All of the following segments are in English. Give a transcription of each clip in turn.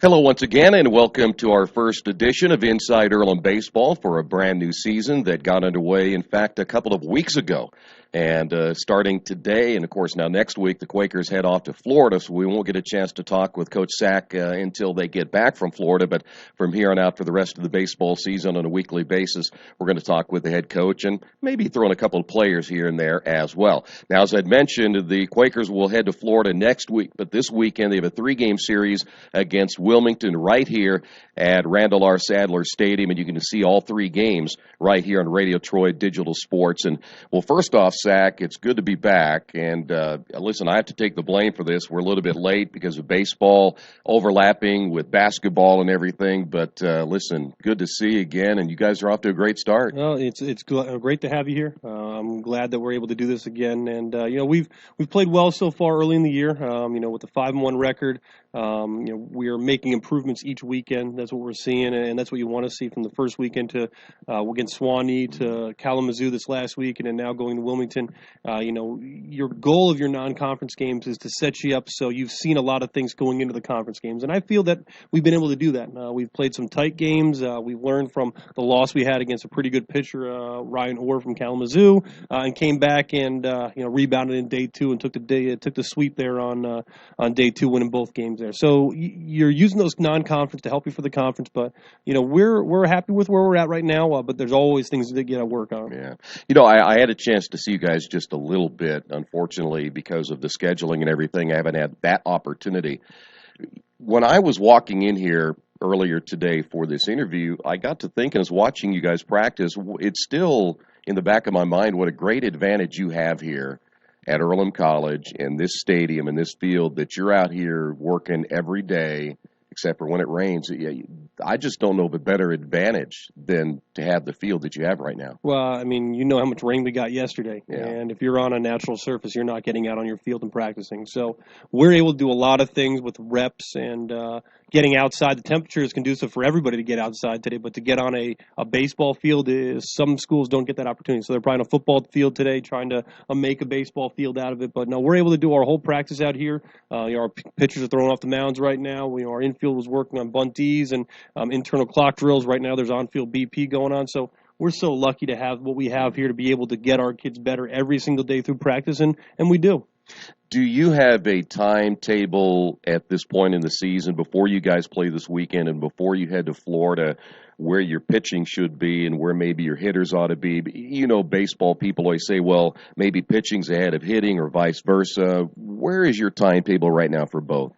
Hello once again, and welcome to our first edition of Inside Earlham Baseball for a brand new season that got underway, in fact, a couple of weeks ago. And starting today, and of course now next week, the Quakers head off to Florida, so we won't get a chance to talk with Coach Sack until they get back from Florida. But from here on out for the rest of the baseball season on a weekly basis, we're going to talk with the head coach and maybe throw in a couple of players here and there as well. Now, as I'd mentioned, the Quakers will head to Florida next week, but this weekend they have a three-game series against Wilmington right here at Randall R. Sadler Stadium, and you can see all three games right here on Radio Troy Digital Sports. And, well, first off, Zach, it's good to be back. And, listen, I have to take the blame for this. We're a little bit late because of baseball overlapping with basketball and everything. But, listen, good to see you again, and you guys are off to a great start. Well, it's great to have you here. I'm glad that we're able to do this again. And, we've played well so far early in the year, with the 5-1 record. We are making improvements each weekend. That's what we're seeing, and that's what you want to see from the first weekend to against Swanee to Kalamazoo this last week, and then now going to Wilmington. Your goal of your non-conference games is to set you up so you've seen a lot of things going into the conference games, and I feel that we've been able to do that. We've played some tight games. We've learned from the loss we had against a pretty good pitcher, Ryan Orr from Kalamazoo, and came back and rebounded in day two and took the sweep there on day two, winning both games there. So you're using those non-conference to help you for the conference, but we're happy with where we're at right now. But there's always things that you got to work on. Yeah, I had a chance to see you guys just a little bit. Unfortunately, because of the scheduling and everything, I haven't had that opportunity. When I was walking in here earlier today for this interview, I got to thinking, as watching you guys practice, it's still in the back of my mind what a great advantage you have here at Earlham College in this stadium, in this field, that you're out here working every day, except for when it rains. I just don't know of a better advantage than to have the field that you have right now. Well, I mean, you know how much rain we got yesterday. Yeah. And if you're on a natural surface, you're not getting out on your field and practicing. So we're able to do a lot of things with reps and getting outside. The temperature is conducive for everybody to get outside today, but to get on a baseball field, some schools don't get that opportunity. So they're probably on a football field today trying to make a baseball field out of it. But no, we're able to do our whole practice out here. Our pitchers are throwing off the mounds right now. Our infield was working on buntees and internal clock drills. Right now there's on-field BP going on. So we're so lucky to have what we have here to be able to get our kids better every single day through practice, and we do. Do you have a timetable at this point in the season before you guys play this weekend and before you head to Florida where your pitching should be and where maybe your hitters ought to be? Baseball people always say, well, maybe pitching's ahead of hitting or vice versa. Where is your timetable right now for both?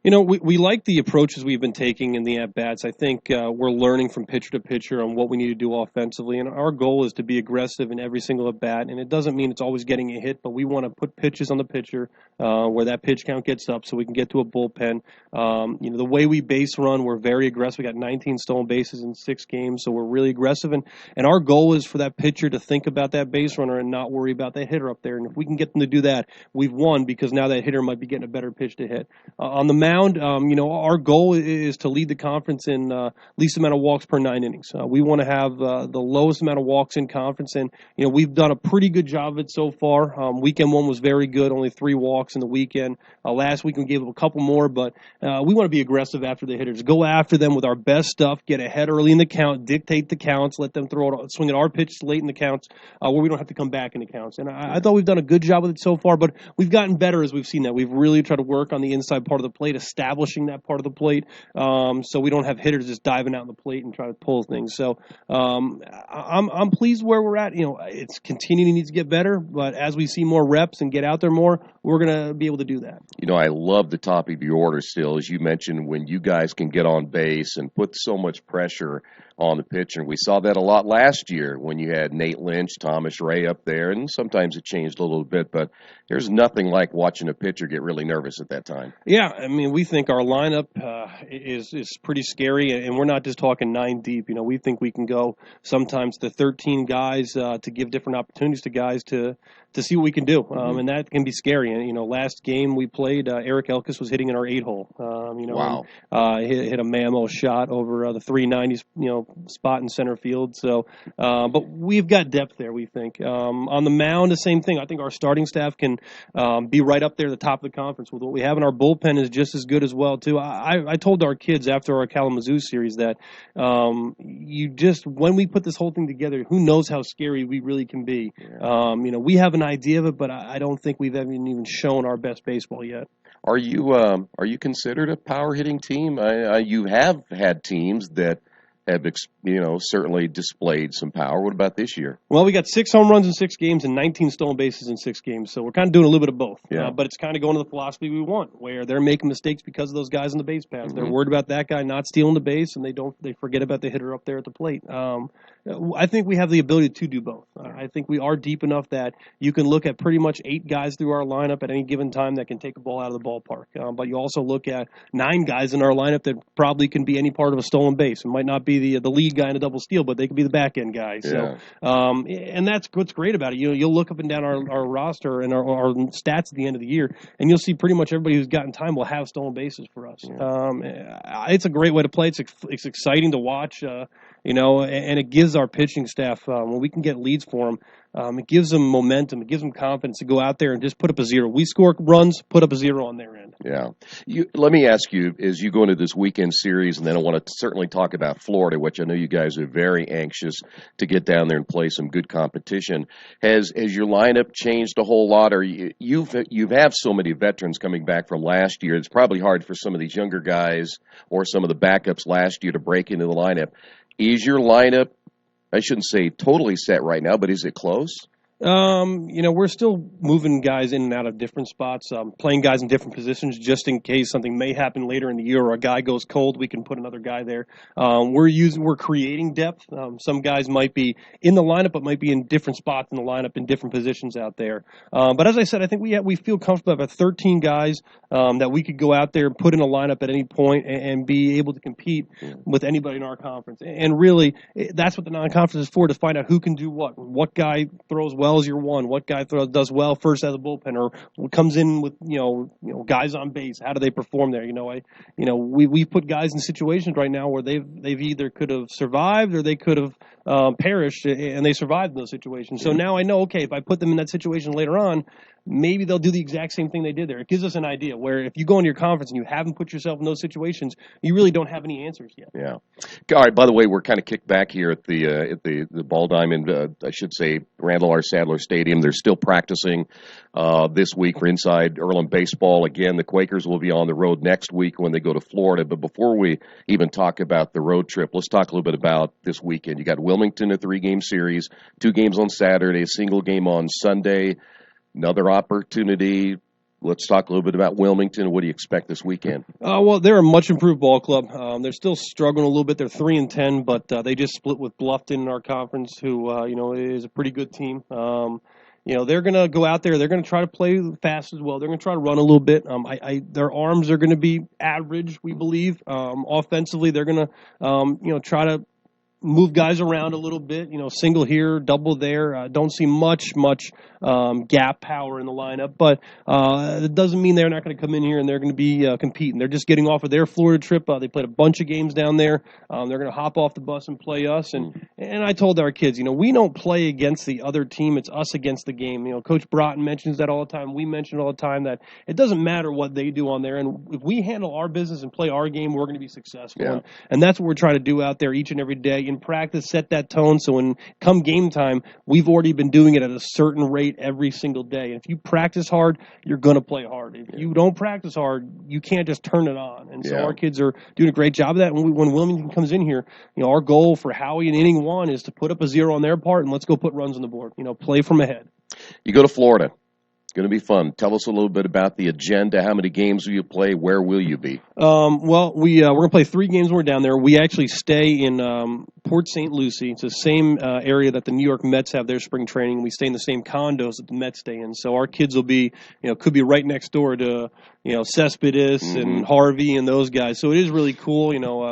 We like the approaches we've been taking in the at-bats. I think we're learning from pitcher to pitcher on what we need to do offensively, and our goal is to be aggressive in every single at-bat, and it doesn't mean it's always getting a hit, but we want to put pitches on the pitcher where that pitch count gets up so we can get to a bullpen. The way we base run, we're very aggressive. We got 19 stolen bases in 6 games, so we're really aggressive, and our goal is for that pitcher to think about that base runner and not worry about that hitter up there, and if we can get them to do that, we've won because now that hitter might be getting a better pitch to hit. On the mound, our goal is to lead the conference in least amount of walks per 9 innings. We want to have the lowest amount of walks in conference, and we've done a pretty good job of it so far. Weekend 1 was very good, only 3 walks in the weekend. Last week we gave up a couple more, but we want to be aggressive after the hitters. Go after them with our best stuff, get ahead early in the count, dictate the counts, let them swing at our pitches late in the counts where we don't have to come back in the counts. And I thought we've done a good job with it so far, but we've gotten better as we've seen that. We've really tried to work on the inside part of the plate, establishing that part of the plate, so we don't have hitters just diving out on the plate and trying to pull things. So I'm pleased where we're at. It's continuing to need to get better, but as we see more reps and get out there more, we're going to be able to do that. I love the top of your order still, as you mentioned, when you guys can get on base and put so much pressure on the pitcher. We saw that a lot last year when you had Nate Lynch, Thomas Ray up there, and sometimes it changed a little bit, but there's nothing like watching a pitcher get really nervous at that time. Yeah, I mean, we think our lineup is pretty scary, and we're not just talking 9 deep. We think we can go sometimes to 13 guys to give different opportunities to guys to to see what we can do, and that can be scary. And last game we played, Eric Elkis was hitting in our 8-hole. Wow. And, hit a mammo shot over the 390s, spot in center field. So, but we've got depth there. We think on the mound, the same thing. I think our starting staff can be right up there at the top of the conference with what we have, and our bullpen is just as good as well too. I told our kids after our Kalamazoo series that when we put this whole thing together, who knows how scary we really can be. Yeah. We have an idea of it, but I don't think we've even shown our best baseball yet. Are you considered a power hitting team? You have had teams that have certainly displayed some power. What about this year? Well, we got 6 home runs in 6 games and 19 stolen bases in 6 games, so we're kind of doing a little bit of both. Yeah. But it's kind of going to the philosophy we want, where they're making mistakes because of those guys on the base paths. Mm-hmm. They're worried about that guy not stealing the base, and they forget about the hitter up there at the plate. I think we have the ability to do both. I think we are deep enough that you can look at pretty much 8 guys through our lineup at any given time that can take a ball out of the ballpark. But you also look at 9 guys in our lineup that probably can be any part of a stolen base. It might not be the lead guy in a double steal, but they could be the back end guy. Yeah. So, and that's what's great about it. You'll look up and down our roster and our stats at the end of the year, and you'll see pretty much everybody who's gotten time will have stolen bases for us. Yeah. It's a great way to play. It's exciting to watch. And it gives our pitching staff, when we can get leads for them, it gives them momentum. It gives them confidence to go out there and just put up a 0. We score runs, put up a 0 on their end. Yeah. Let me ask you, as you go into this weekend series, and then I want to certainly talk about Florida, which I know you guys are very anxious to get down there and play some good competition. Has your lineup changed a whole lot? Or you have so many veterans coming back from last year, it's probably hard for some of these younger guys or some of the backups last year to break into the lineup. Is your lineup, I shouldn't say totally set right now, but is it close? We're still moving guys in and out of different spots, playing guys in different positions just in case something may happen later in the year or a guy goes cold, we can put another guy there. We're creating depth. Some guys might be in the lineup, but might be in different spots in the lineup in different positions out there. But as I said, I think we feel comfortable about 13 guys that we could go out there and put in a lineup at any point and be able to compete with anybody in our conference. And really, that's what the non-conference is for, to find out who can do what guy throws well as your one, what guy does well first as a bullpen, or comes in with guys on base. How do they perform there? We put guys in situations right now where they've either could have survived or they could have perished, and they survived in those situations. So now I know, okay, if I put them in that situation later on, maybe they'll do the exact same thing they did there. It gives us an idea where if you go into your conference and you haven't put yourself in those situations, you really don't have any answers yet. Yeah. All right. By the way, we're kind of kicked back here at the Ball Diamond, I should say, Randall R. Sadler Stadium. They're still practicing this week for Inside Earlham Baseball. Again, the Quakers will be on the road next week when they go to Florida. But before we even talk about the road trip, let's talk a little bit about this weekend. You got Wilmington, a 3-game series, 2 games on Saturday, a single game on Sunday. Another opportunity. Let's talk a little bit about Wilmington. What do you expect this weekend? Well, they're a much improved ball club. They're still struggling a little bit. They're 3-10, but they just split with Bluffton in our conference, who is a pretty good team. They're going to go out there. They're going to try to play fast as well. They're going to try to run a little bit. Their arms are going to be average, we believe. Offensively, they're going to try to move guys around a little bit, single here, double there. Don't see much gap power in the lineup, but it doesn't mean they're not going to come in here and they're going to be competing. They're just getting off of their Florida trip. They played a bunch of games down there. They're going to hop off the bus and play us. And I told our kids, we don't play against the other team. It's us against the game. Coach Broughton mentions that all the time. We mention all the time that it doesn't matter what they do on there. And if we handle our business and play our game, we're going to be successful. Yeah. And that's what we're trying to do out there each and every day. In practice, set that tone, so when come game time, we've already been doing it at a certain rate every single day. And if you practice hard, you're going to play hard. If you don't practice hard, you can't just turn it on. And so our kids are doing a great job of that. And when Wilmington comes in here, our goal for Howie in inning 1 is to put up a 0 on their part, and let's go put runs on the board. Play from ahead. You go to Florida. Going to be fun. Tell us a little bit about the agenda. How many games will you play? Where will you be? Well, we're going to play 3 games when we're down there. We actually stay in Port St. Lucie. It's the same area that the New York Mets have their spring training. We stay in the same condos that the Mets stay in. So our kids will be, could be right next door to, Cespedes and Harvey and those guys. So it is really cool.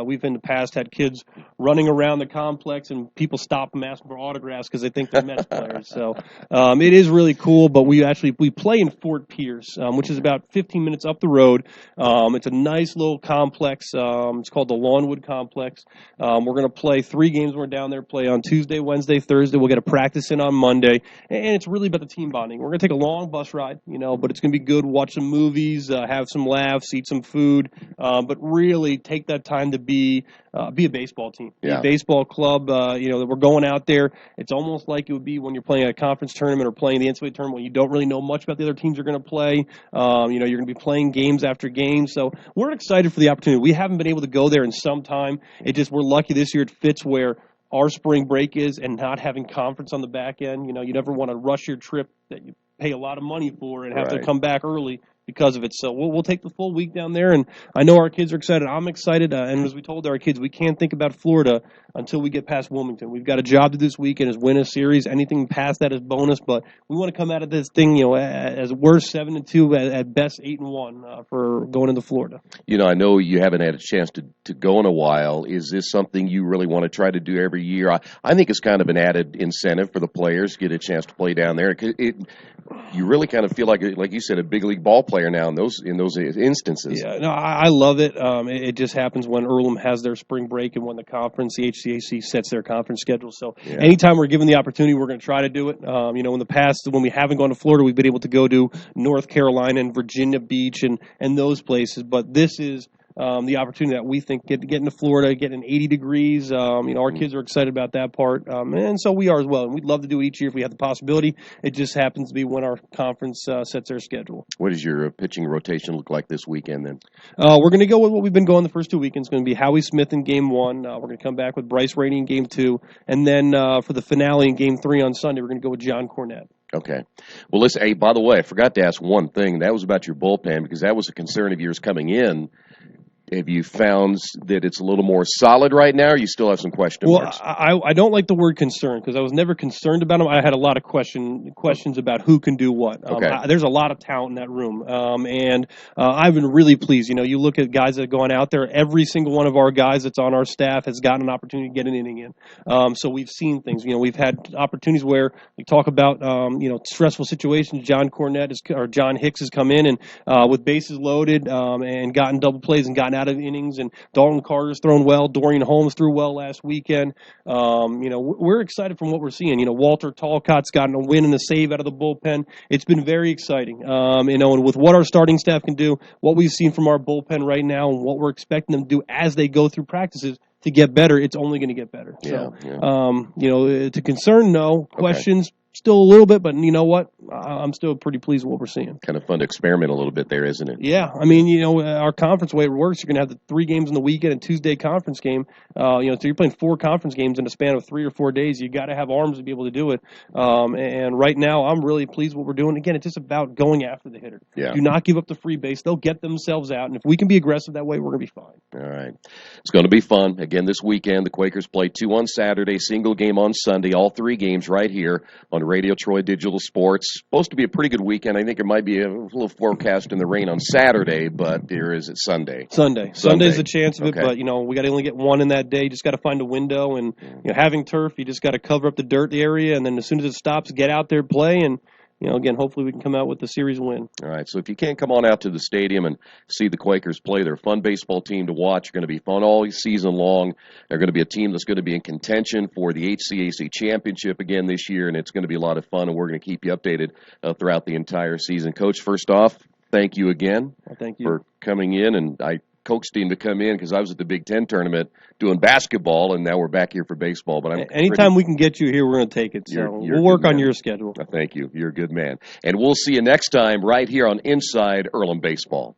We've in the past had kids running around the complex and people stop them asking for autographs because they think they're Mets players. So it is really cool. But we play in Fort Pierce, which is about 15 minutes up the road. It's a nice little complex. It's called the Lawnwood Complex. We're going to play 3 games when we're down there. Play on Tuesday, Wednesday, Thursday. We'll get a practice in on Monday. And it's really about the team bonding. We're going to take a long bus ride, but it's going to be good. Watch some movies, have some laughs, eat some food, but really take that time to be a baseball team, be a baseball club. That we're going out there. It's almost like it would be when you're playing a conference tournament or playing the NCAA tournament when you don't really know much about the other teams you're going to play. You're going to be playing games after games. So we're excited for the opportunity. We haven't been able to go there in some time. We're lucky this year. It fits where our spring break is and not having conference on the back end. You never want to rush your trip that you pay a lot of money for and have to come back early because of it. So we'll take the full week down there, and I know our kids are excited. I'm excited, and as we told our kids, we can't think about Florida until we get past Wilmington. We've got a job to do this weekend is win a series. Anything past that is bonus, but we want to come out of this thing, as worst 7-2, at best 8-1 for going into Florida. I know you haven't had a chance to go in a while. Is this something you really want to try to do every year? I think it's kind of an added incentive for the players to get a chance to play down there. You really kind of feel like you said, a big league ball player now in those instances. Yeah, no, I love it. It just happens when Earlham has their spring break and when the HCAC sets their conference schedule. So anytime we're given the opportunity, we're going to try to do it. In the past, when we haven't gone to Florida, we've been able to go to North Carolina and Virginia Beach and those places. But this is the opportunity that we think getting to Florida, getting 80 degrees. Our kids are excited about that part, and so we are as well. And we'd love to do it each year if we have the possibility. It just happens to be when our conference sets their schedule. What does your pitching rotation look like this weekend then? We're going to go with what we've been going the first 2 weekends. It's going to be Howie Smith in Game 1. We're going to come back with Bryce Rainey in Game 2. And then for the finale in Game 3 on Sunday, we're going to go with John Cornette. Okay. Well, listen, hey, by the way, I forgot to ask one thing. That was about your bullpen, because that was a concern of yours coming in. Have you found that it's a little more solid right now, or you still have some question marks? Well, I don't like the word concern because I was never concerned about them. I had a lot of questions about who can do what. There's a lot of talent in that room, and I've been really pleased. You look at guys that have gone out there. Every single one of our guys that's on our staff has gotten an opportunity to get an inning in. So we've seen things. We've had opportunities where we talk about stressful situations. John Hicks has come in and with bases loaded and gotten double plays and gotten out of innings, and Dalton Carter's thrown well. Dorian Holmes threw well last weekend. We're excited from what we're seeing. Walter Talcott's gotten a win and a save out of the bullpen. It's been very exciting. And with what our starting staff can do, what we've seen from our bullpen right now, and what we're expecting them to do as they go through practices to get better, it's only going to get better. To concern, no. Questions, still a little bit, but you know what? I'm still pretty pleased with what we're seeing. Kind of fun to experiment a little bit there, isn't it? Yeah. Our conference, way it works, you're going to have the 3 games in the weekend and Tuesday conference game. So you're playing 4 conference games in a span of 3 or 4 days. You got to have arms to be able to do it. And right now, I'm really pleased with what we're doing. Again, it's just about going after the hitter. Yeah. Do not give up the free base. They'll get themselves out. And if we can be aggressive that way, we're going to be fine. All right. It's going to be fun. Again, this weekend, the Quakers play 2 on Saturday, single game on Sunday, all 3 games right here on Radio Troy Digital Sports. Supposed to be a pretty good weekend. I think there might be a little forecast in the rain on Saturday, but there is Sunday. Sunday's a chance of it, but we got to only get 1 in that day. Just got to find a window, and having turf, you just got to cover up the dirt area, and then as soon as it stops, get out there, play, and again, hopefully we can come out with the series win. All right, so if you can't come on out to the stadium and see the Quakers play, they're a fun baseball team to watch. They're going to be fun all season long. They're going to be a team that's going to be in contention for the HCAC championship again this year, and it's going to be a lot of fun, and we're going to keep you updated throughout the entire season. Coach, first off, thank you again for coming in, and I coaxed him to come in because I was at the Big Ten tournament doing basketball, and now we're back here for baseball. But anytime we can get you here, we're going to take it. So we'll work on your schedule. Thank you. You're a good man. And we'll see you next time right here on Inside Earlham Baseball.